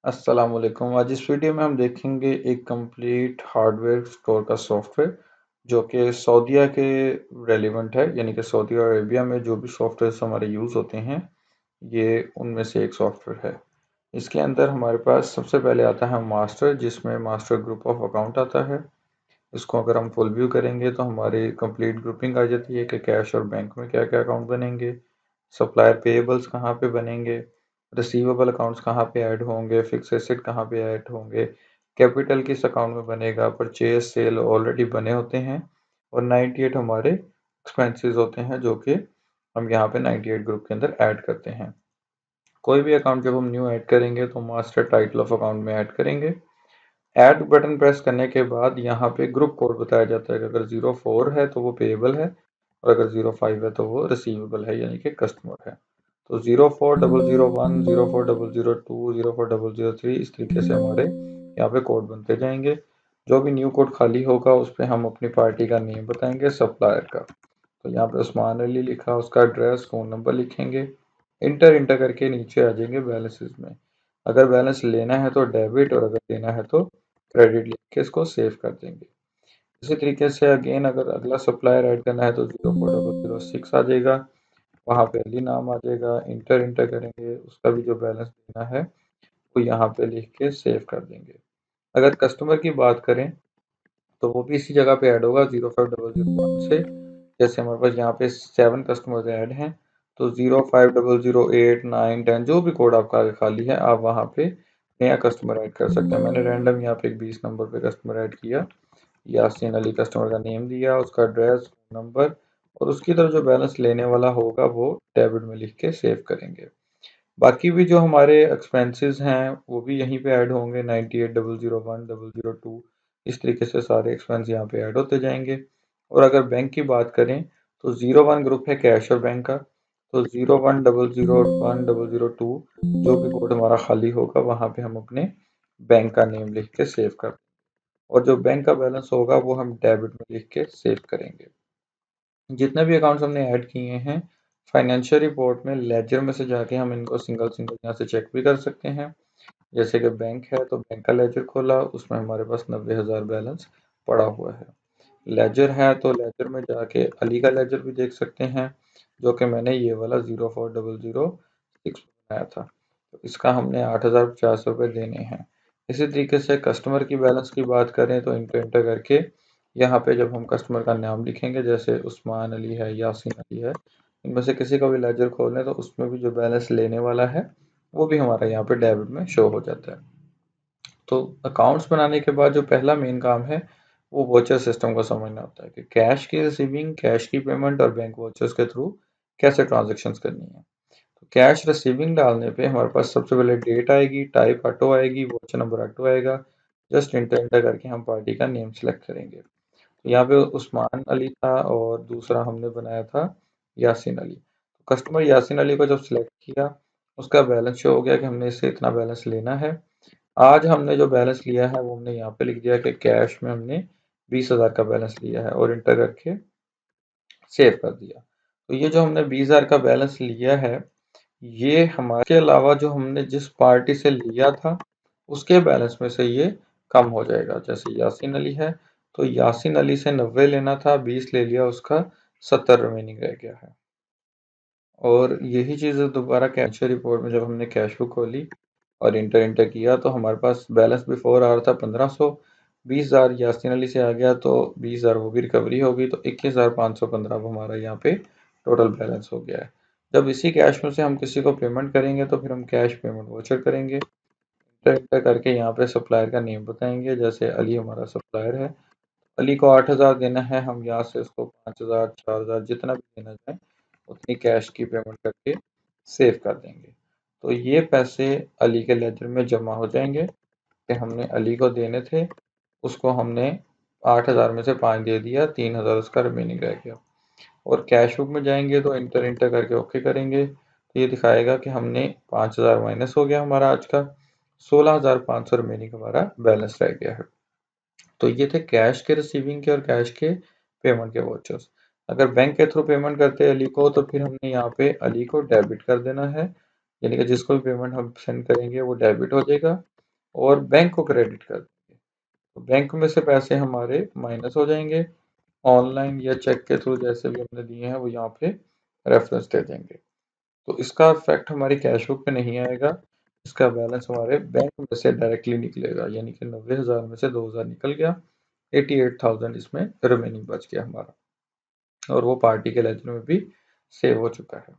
अस्सलाम वालेकुम। आज इस वीडियो में हम देखेंगे एक कंप्लीट हार्डवेयर स्टोर का सॉफ्टवेयर जो कि सऊदीया के रेलिवेंट है, यानी कि सऊदी अरेबिया में जो भी सॉफ्टवेयर हमारे यूज़ होते हैं ये उनमें से एक सॉफ्टवेयर है। इसके अंदर हमारे पास सबसे पहले आता है मास्टर, जिसमें मास्टर ग्रुप ऑफ अकाउंट आता है। इसको अगर हम फुल व्यू करेंगे तो हमारी कंप्लीट ग्रुपिंग आ जाती है कि कैश और बैंक में क्या क्या अकाउंट बनेंगे, सप्लायर पेएबल्स कहाँ पे बनेंगे, रिसीवेबल अकाउंट्स कहाँ पे ऐड होंगे, फिक्स एसेट कहाँ पे ऐड होंगे, कैपिटल किस अकाउंट में बनेगा, परचेज सेल ऑलरेडी बने होते हैं और 98 हमारे एक्सपेंसेस होते हैं जो कि हम यहाँ पे 98 ग्रुप के अंदर ऐड करते हैं। कोई भी अकाउंट जब हम न्यू ऐड करेंगे तो मास्टर टाइटल ऑफ अकाउंट में ऐड करेंगे। ऐड बटन प्रेस करने के बाद यहाँ पे ग्रुप कोड बताया जाता है कि अगर 04 है तो वो पेएबल है और अगर 05 है तो वो रिसीवेबल है, यानी कि कस्टमर है। तो 04001, 04002, 04003 इस तरीके से हमारे यहाँ पे कोड बनते जाएंगे। जो भी न्यू कोड खाली होगा उस पर हम अपनी पार्टी का नेम बताएंगे, सप्लायर का। तो यहाँ पे उस्मान अली लिखा, उसका एड्रेस, फ़ोन नंबर लिखेंगे। इंटर इंटर करके नीचे आ जाएंगे बैलेंसेस में। अगर बैलेंस लेना है तो डेबिट और अगर देना है तो क्रेडिट लिख के इसको सेव कर देंगे। इसी तरीके से अगेन अगर अगला सप्लायर ऐड करना है तो 04006 आ जाएगा, वहाँ पे अली नाम आ जाएगा। इंटर इंटर करेंगे, उसका भी जो बैलेंस देना है वो यहाँ पे लिख के सेव कर देंगे। अगर कस्टमर की बात करें तो वो भी इसी जगह पे ऐड होगा 05001 से। जैसे हमारे पास यहाँ पे 7 कस्टमर्स ऐड हैं तो 05008 9 10 जो भी कोड आपका आगे खाली है आप वहाँ पे नया कस्टमर ऐड कर सकते हैं। मैंने रैंडम यहाँ पे एक 20 नंबर पे कस्टमर ऐड किया, यासीन अली कस्टमर का नेम दिया, उसका एड्रेस, फ़ोन नंबर और उसकी तरफ जो बैलेंस लेने वाला होगा वो डेबिट में लिख के सेव करेंगे। बाकी भी जो हमारे एक्सपेंसेस हैं वो भी यहीं पे ऐड होंगे 98 001 002, इस तरीके से सारे एक्सपेंस यहाँ पे ऐड होते जाएंगे। और अगर बैंक की बात करें तो 01 ग्रुप है कैश और बैंक का, तो 01 001 002 जो भी कोड हमारा खाली होगा वहाँ पे हम अपने बैंक का नेम लिख के सेव कर, और जो बैंक का बैलेंस होगा वो हम डेबिट में लिख के सेव करेंगे। जितने भी अकाउंट्स हमने ऐड किए हैं फाइनेंशियल रिपोर्ट में लेजर में से जाके हम इनको सिंगल सिंगल यहाँ से चेक भी कर सकते हैं। जैसे कि बैंक है तो बैंक का लेजर खोला, उसमें हमारे पास 90,000 बैलेंस पड़ा हुआ है। लेजर है तो लेजर में जाके अली का लेजर भी देख सकते हैं, जो कि मैंने ये वाला 04006 बनाया था। तो इसका हमने 8,050 रुपये देने हैं। इसी तरीके से कस्टमर की बैलेंस की बात करें तो इनको एंटर करके यहाँ पे जब हम कस्टमर का नाम लिखेंगे, जैसे उस्मान अली है, यासीन अली है, इनमें से किसी का भी लेजर खोल लें तो उसमें भी जो बैलेंस लेने वाला है वो भी हमारा यहाँ पे डेबिट में शो हो जाता है। तो अकाउंट्स बनाने के बाद जो पहला मेन काम है वो वोचर सिस्टम को समझना होता है कि कैश की रिसीविंग, कैश की पेमेंट और बैंक वोचर्स के थ्रू कैसे ट्रांजेक्शन्स करनी है। तो कैश रिसीविंग डालने पे हमारे पास सबसे पहले डेट आएगी, टाइप ऑटो आएगी, वोचर नंबर ऑटो आएगा। जस्ट इंटर इंटर करके हम पार्टी का नेम सेलेक्ट करेंगे। तो यहाँ पे उस्मान अली था और दूसरा हमने बनाया था यासीन अली। तो कस्टमर यासीन अली को जब सिलेक्ट किया उसका बैलेंस शो हो गया कि हमने इससे इतना बैलेंस लेना है। आज हमने जो बैलेंस लिया है वो हमने यहाँ पे लिख दिया कि कैश में हमने 20,000 का बैलेंस लिया है और इंटर करके सेव कर दिया। तो ये जो हमने 20,000 का बैलेंस लिया है ये हमारे के अलावा जो हमने जिस पार्टी से लिया था उसके बैलेंस में से ये कम हो जाएगा। जैसे यासीन अली है तो यासीन अली से 90 लेना था, 20 ले लिया, उसका 70 रिमेनिंग रह गया है। और यही चीज़ दोबारा कैश रिपोर्ट में जब हमने कैश बुक खोली और इंटर इंटर किया तो हमारे पास बैलेंस बिफोर आ रहा था 1500, 20,000 यासीन अली से आ गया तो 20,000 वो भी रिकवरी होगी, तो 21,515 अब हमारा यहाँ पे टोटल बैलेंस हो गया है। जब इसी कैश में से हम किसी को पेमेंट करेंगे तो फिर हम कैश पेमेंट वोचर करेंगे। इंटर इंटर करके यहाँ पे सप्लायर का नेम बताएंगे, जैसे अली हमारा सप्लायर है, अली को 8,000 देना है, हम यहाँ से उसको 5,000 4,000 जितना भी देना चाहें उतनी कैश की पेमेंट करके सेव कर देंगे। तो ये पैसे अली के लेजर में जमा हो जाएंगे कि हमने अली को देने थे, उसको हमने 8,000 में से 5 दे दिया, 3,000 उसका रिमेनिंग रह गया। और कैश बुक में जाएंगे तो इंटर इंटर करके ओके करेंगे तो ये दिखाएगा कि हमने 5,000 माइनस हो गया हमारा आज का, 16,500 रिमेनिंग हमारा बैलेंस रह गया है। तो ये थे कैश के रिसीविंग के और कैश के पेमेंट के वाउचर्स। अगर बैंक के थ्रू पेमेंट करते हैं अली को तो फिर हमने यहाँ पे अली को डेबिट कर देना है, यानी कि जिसको भी पेमेंट हम सेंड करेंगे वो डेबिट हो जाएगा। और बैंक को क्रेडिट कर देंगे। तो बैंक में से पैसे हमारे माइनस हो जाएंगे, ऑनलाइन या चेक के थ्रू जैसे भी हमने दिए हैं वो यहाँ पे रेफरेंस दे देंगे। तो इसका इफेक्ट हमारी कैश बुक पे नहीं आएगा, इसका बैलेंस हमारे बैंक में से डायरेक्टली निकलेगा, यानी कि 90,000 में से 2,000 निकल गया, 88,000 इसमें रिमेनिंग बच गया हमारा, और वो पार्टी के लेजर में भी सेव हो चुका है।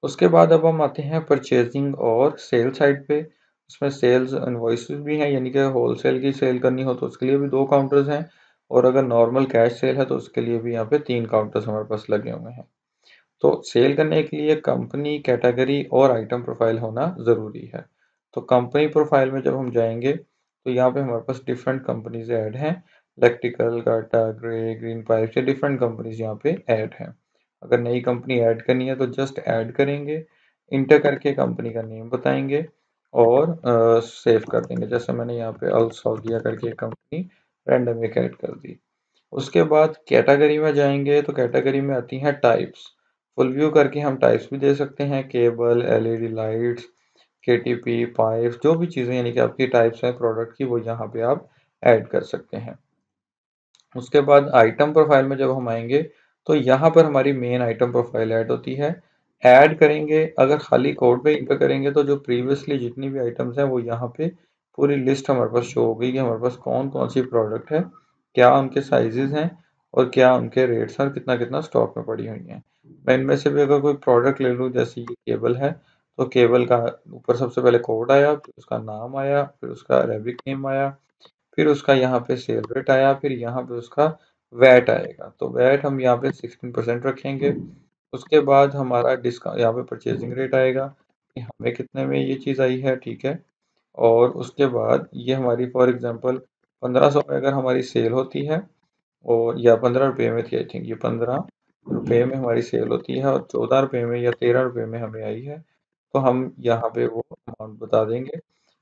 उसके बाद अब हम आते हैं परचेजिंग और सेल साइड पे। उसमें सेल्स इनवॉइसेस भी हैं, यानी कि होलसेल की सेल करनी हो तो उसके लिए भी 2 काउंटर्स हैं, और अगर नॉर्मल कैश सेल है तो उसके लिए भी यहाँ पे 3 काउंटर्स हमारे पास लगे हुए हैं। तो सेल करने के लिए कंपनी, कैटेगरी और आइटम प्रोफाइल होना ज़रूरी है। तो कंपनी प्रोफाइल में जब हम जाएंगे तो यहाँ पे हमारे पास डिफरेंट कंपनीज ऐड हैं, इलेक्ट्रिकल, टाटा, ग्रीन पाइप्स, ये डिफरेंट कंपनीज यहाँ पे ऐड हैं। अगर नई कंपनी ऐड करनी है तो जस्ट ऐड करेंगे, इंटर करके कंपनी का नेम बताएंगे और सेव कर देंगे। जैसे मैंने यहाँ पे अल सऊदिया करके एक कंपनी रैंडम एक ऐड कर दी। उसके बाद कैटेगरी में जाएंगे तो कैटेगरी में आती हैं टाइप्स। फुल व्यू करके हम टाइप्स भी दे सकते हैं, केबल, एलईडी लाइट्स, केटीपी, पाइप्स, जो भी चीज़ें यानी कि आपकी टाइप्स हैं प्रोडक्ट की वो यहाँ पे आप ऐड कर सकते हैं। उसके बाद आइटम प्रोफाइल में जब हम आएंगे तो यहाँ पर हमारी मेन आइटम प्रोफाइल ऐड होती है। ऐड करेंगे, अगर खाली कोड पे इंटर करेंगे तो जो प्रीवियसली जितनी भी आइटम्स हैं वो यहाँ पे पूरी लिस्ट हमारे पास शो हो गई कि हमारे पास कौन कौन सी प्रोडक्ट है, क्या उनके साइजेस हैं और क्या उनके रेट्स हैं और कितना कितना स्टॉक में पड़ी हुई हैं। मैं इनमें से भी अगर कोई प्रोडक्ट ले लूँ, जैसे ये केबल है तो केबल का ऊपर सबसे पहले कोड आया, फिर उसका नाम आया, फिर उसका अरेबिक नेम आया, फिर उसका यहाँ पे सेल रेट आया, फिर यहाँ पे उसका वैट आएगा। तो वैट हम यहाँ पे 16% रखेंगे। उसके बाद हमारा डिस्काउंट यहाँ पे परचेजिंग रेट आएगा कि हमें कितने में ये चीज़ आई है, ठीक है। और उसके बाद ये हमारी फॉर एग्जांपल 1500 में अगर हमारी सेल होती है, और या 15 रुपये में थी, आई थिंक ये 15 रुपये में हमारी सेल होती है और 14 रुपये में या 13 रुपये में हमें आई है, तो हम यहाँ पे वो अमाउंट बता देंगे।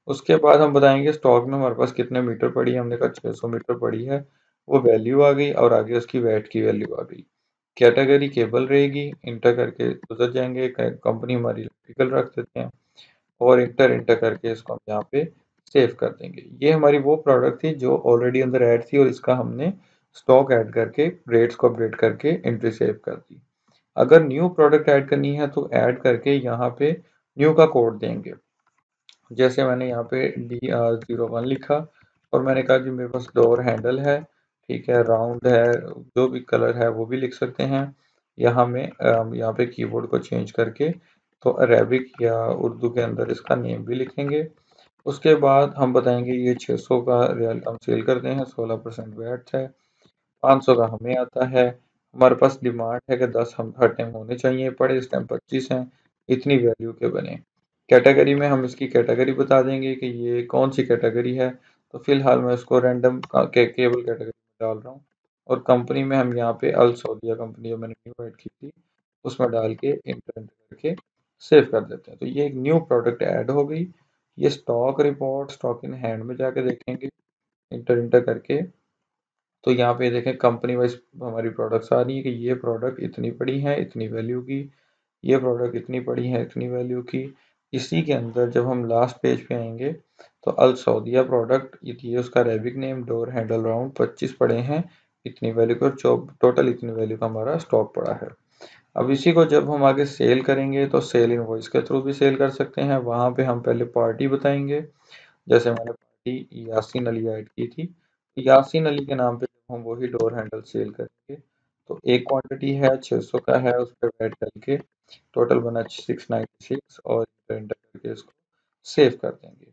उसके बाद हम बताएंगे स्टॉक में हमारे पास कितने मीटर पड़ी है, हमने कहा 600 मीटर पड़ी है, वो वैल्यू आ गई और आगे उसकी वैट की वैल्यू आ गई। कैटेगरी केबल रहेगी, इंटर करके गुजर जाएंगे, कंपनी हमारी इलेक्ट्रिकल रख देते हैं और इंटर इंटर करके इसको हम यहाँ पे सेव कर देंगे। ये हमारी वो प्रोडक्ट थी जो ऑलरेडी अंदर ऐड थी और इसका हमने स्टॉक ऐड करके रेट्स को अपडेट करके एंट्री सेव कर दी। अगर न्यू प्रोडक्ट ऐड करनी है तो ऐड करके यहाँ पे न्यू का कोड देंगे। जैसे मैंने यहाँ पे DR01 लिखा और मैंने कहा कि मेरे पास डोर हैंडल है, ठीक है, राउंड है, जो भी कलर है वो भी लिख सकते हैं। यहाँ में यहाँ पे कीबोर्ड को चेंज करके तो अरेबिक या उर्दू के अंदर इसका नेम भी लिखेंगे। उसके बाद हम बताएंगे ये 600 का रियल हम सेल करते हैं, 16% वैट है, 500 का हमें आता है। हमारे पास डिमांड है कि 10 हम हर टाइम होने चाहिए, पड़े इस टाइम 25 हैं, इतनी वैल्यू के बने। कैटेगरी में हम इसकी कैटेगरी बता देंगे कि ये कौन सी कैटेगरी है, तो फिलहाल मैं इसको रैंडम केबल कैटेगरी में डाल रहा हूँ। और कंपनी में हम यहाँ पे अल सऊदिया कंपनी जो मैंने न्यू ऐड की थी उसमें डाल के इंटर करके सेव कर देते हैं। तो ये एक न्यू प्रोडक्ट ऐड हो गई। ये stock report stock in hand में जाके देखेंगे इंटर इंटर करके, तो यहाँ पे देखें कंपनी वाइज हमारी प्रोडक्ट्स आ रही है कि ये प्रोडक्ट इतनी पड़ी है इतनी वैल्यू की, ये प्रोडक्ट इतनी पड़ी है इतनी वैल्यू की। इसी के अंदर जब हम लास्ट पेज पे आएंगे तो अल सऊदिया प्रोडक्ट ये उसका Arabic name, door handle, round 25 पड़े हैं इतनी वैल्यू का, टोटल इतनी वैल्यू का हमारा स्टॉक पड़ा है। अब इसी को जब हम आगे सेल करेंगे तो सेल इनवॉइस के थ्रू भी सेल कर सकते हैं। वहाँ पे हम पहले पार्टी बताएंगे, जैसे मैंने पार्टी यासीन अली ऐड की थी, यासीन अली के नाम पे हम वही डोर हैंडल सेल करेंगे। तो एक क्वांटिटी है 600 का है, उस पर ऐड करके टोटल बना 696 और एंटर करके इसको सेव कर देंगे।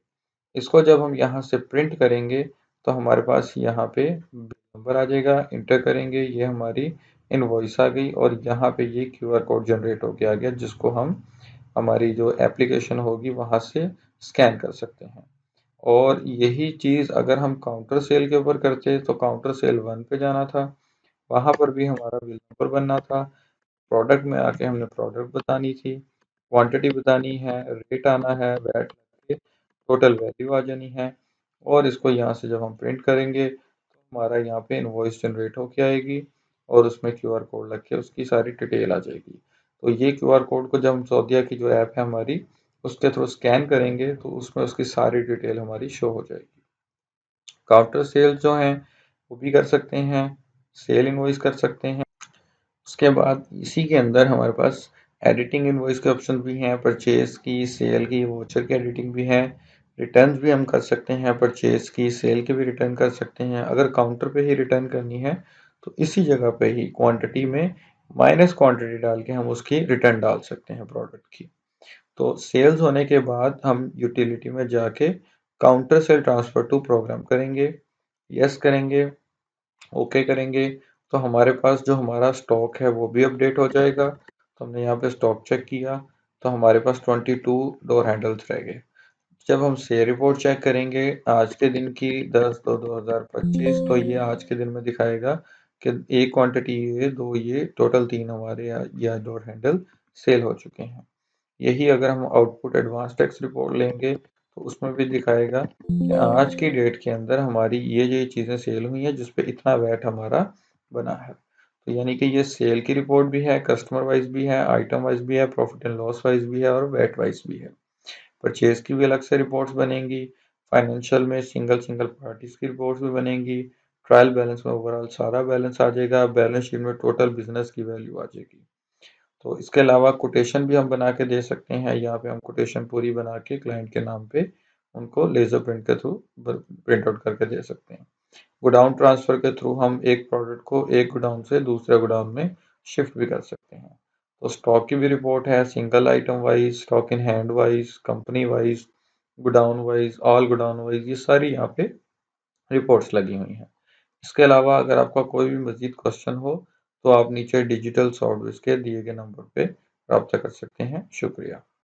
इसको जब हम यहाँ से प्रिंट करेंगे तो हमारे पास यहाँ पे बिल नंबर आ जाएगा, इंटर करेंगे, ये हमारी इनवॉइस आ गई और यहाँ पे ये QR कोड जनरेट होके आ गया, जिसको हम हमारी जो एप्लीकेशन होगी वहाँ से स्कैन कर सकते हैं। और यही चीज़ अगर हम काउंटर सेल के ऊपर करते तो काउंटर सेल 1 पे जाना था, वहाँ पर भी हमारा बिल नंबर बनना था, प्रोडक्ट में आके हमने प्रोडक्ट बतानी थी, क्वांटिटी बतानी है, रेट आना है, वैट लग के टोटल वैल्यू आ जानी है। और इसको यहाँ से जब हम प्रिंट करेंगे तो हमारा यहाँ पे इनवॉइस जनरेट होके आएगी और उसमें QR कोड लग के उसकी सारी डिटेल आ जाएगी। तो ये QR कोड को जब हम सऊदीया की जो ऐप है हमारी उसके थ्रू स्कैन करेंगे तो उसमें उसकी सारी डिटेल हमारी शो हो जाएगी। काउंटर सेल जो हैं वो भी कर सकते हैं, सेल इनवॉइस कर सकते हैं। उसके बाद इसी के अंदर हमारे पास एडिटिंग इनवॉइस के ऑप्शन भी हैं, परचेज की, सेल की, वाउचर की एडिटिंग भी है, रिटर्न्स भी हम कर सकते हैं, परचेज की, सेल की भी रिटर्न कर सकते हैं। अगर काउंटर पे ही रिटर्न करनी है तो इसी जगह पे ही क्वांटिटी में माइनस क्वांटिटी डाल के हम उसकी रिटर्न डाल सकते हैं प्रोडक्ट की। तो सेल्स होने के बाद हम यूटिलिटी में जाके काउंटर से ट्रांसफर टू प्रोग्राम करेंगे, यस करेंगे, ओके करेंगे, तो हमारे पास जो हमारा स्टॉक है वो भी अपडेट हो जाएगा। तो हमने यहाँ पे स्टॉक चेक किया तो हमारे पास 22 डोर हैंडल्स रह गए। जब हम सेल रिपोर्ट चेक करेंगे आज के दिन की 10/2/2025, तो ये आज के दिन में दिखाएगा कि एक क्वांटिटी ये, दो ये, टोटल 3 हमारे या डोर हैंडल सेल हो चुके हैं। यही अगर हम आउटपुट एडवांस टैक्स रिपोर्ट लेंगे तो उसमें भी दिखाएगा कि आज की डेट के अंदर हमारी ये चीज़ें सेल हुई हैं जिस पे इतना वैट हमारा बना है। तो यानी कि ये सेल की रिपोर्ट भी है, कस्टमर वाइज भी है, आइटम वाइज भी है, प्रॉफिट एंड लॉस वाइज भी है और वैट वाइज भी है। परचेज की भी अलग से रिपोर्ट्स बनेंगी, फाइनेंशियल में सिंगल सिंगल पार्टीज की रिपोर्ट्स भी बनेंगी, ट्रायल बैलेंस में ओवरऑल सारा बैलेंस आ जाएगा, बैलेंस शीट में टोटल बिजनेस की वैल्यू आ जाएगी। तो इसके अलावा कोटेशन भी हम बना के दे सकते हैं। यहाँ पे हम कोटेशन पूरी बना के क्लाइंट के नाम पे उनको लेजर प्रिंट के थ्रू प्रिंट आउट करके दे सकते हैं। गोडाउन ट्रांसफर के थ्रू हम एक प्रोडक्ट को एक गोडाउन से दूसरे गोडाउन में शिफ्ट भी कर सकते हैं। तो स्टॉक की भी रिपोर्ट है, single item wise, stock in hand wise, company wise, godown wise, all godown wise, ये सारी यहाँ पे रिपोर्ट्स लगी हुई हैं। इसके अलावा अगर आपका कोई भी मजीद क्वेश्चन हो तो आप नीचे डिजिटल सॉफ्टवेयर के दिए गए नंबर पे रब्ता कर सकते हैं। शुक्रिया।